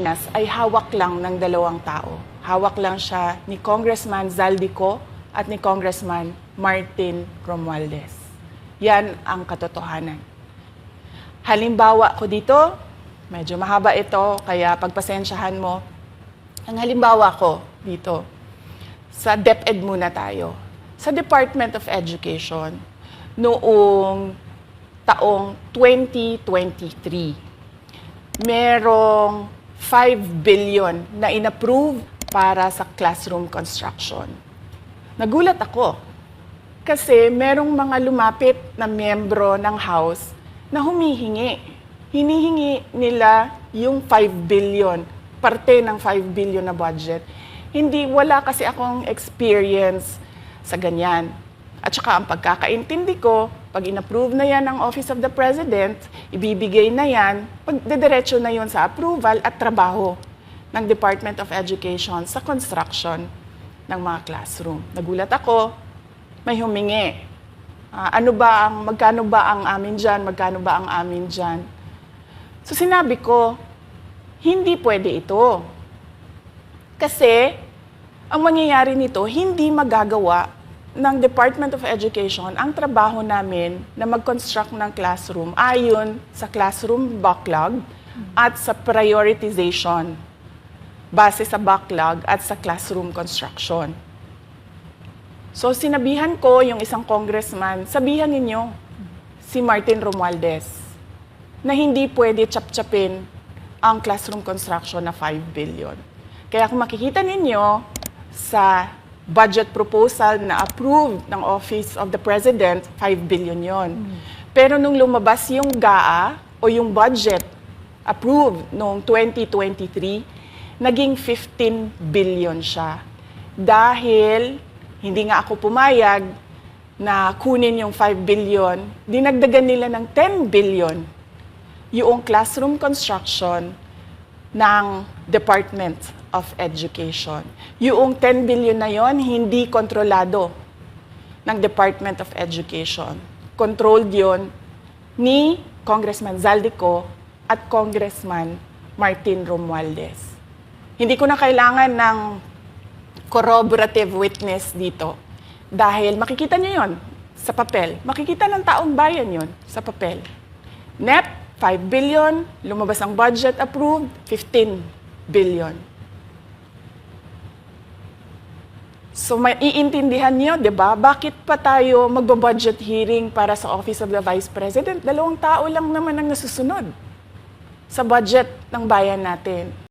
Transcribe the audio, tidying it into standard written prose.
Pilipinas ay hawak lang ng dalawang tao. Hawak lang siya ni Congressman Zaldico at ni Congressman Martin Romualdez. Yan ang katotohanan. Halimbawa ko dito, medyo mahaba ito, kaya pagpasensyahan mo. Ang halimbawa ko dito, sa DepEd muna tayo. Sa Department of Education, noong taong 2023, merong 5 billion na inapprove para sa classroom construction. Nagulat ako kasi merong mga lumapit na miyembro ng House na humihingi. Hinihingi nila yung 5 billion, parte ng 5 billion na budget. Wala kasi akong experience sa ganyan. At saka ang pagkakaintindi ko, pag inapprove na yan ng Office of the President, ibibigay na yan, pagdediretso na yon sa approval at trabaho ng Department of Education sa construction ng mga classroom. Nagulat ako, may humingi. Magkano ba ang amin dyan? Magkano ba ang amin dyan? So sinabi ko, hindi pwede ito. Kasi ang mangyayari nito, hindi magagawa ng Department of Education ang trabaho namin na mag-construct ng classroom ayon sa classroom backlog at sa prioritization base sa backlog at sa classroom construction. So sinabihan ko yung isang congressman, sabihan ninyo si Martin Romualdez na hindi pwede chap-chapin ang classroom construction na 5 billion. Kaya kung makikita ninyo sa budget proposal na approved ng Office of the President, 5 billion yon. Pero nung lumabas yung GAA o yung budget approved noong 2023, naging 15 billion siya. Dahil hindi nga ako pumayag na kunin yung 5 billion, dinagdagan nila ng 10 billion yung classroom construction ng Department of Education. Yung 10 billion na yon hindi kontrolado ng Department of Education. Controlled yon ni Congressman Zaldico at Congressman Martin Romualdez. Hindi ko na kailangan ng corroborative witness dito dahil makikita niyo yon sa papel. Makikita ng taong bayan yon sa papel. NEP, 5 billion, lumabas ang budget approved, 15 billion. So maiintindihan niyo, 'di ba? Bakit pa tayo magbo-budget hearing para sa Office of the Vice President? 2 tao lang naman ang nasusunod sa budget ng bayan natin.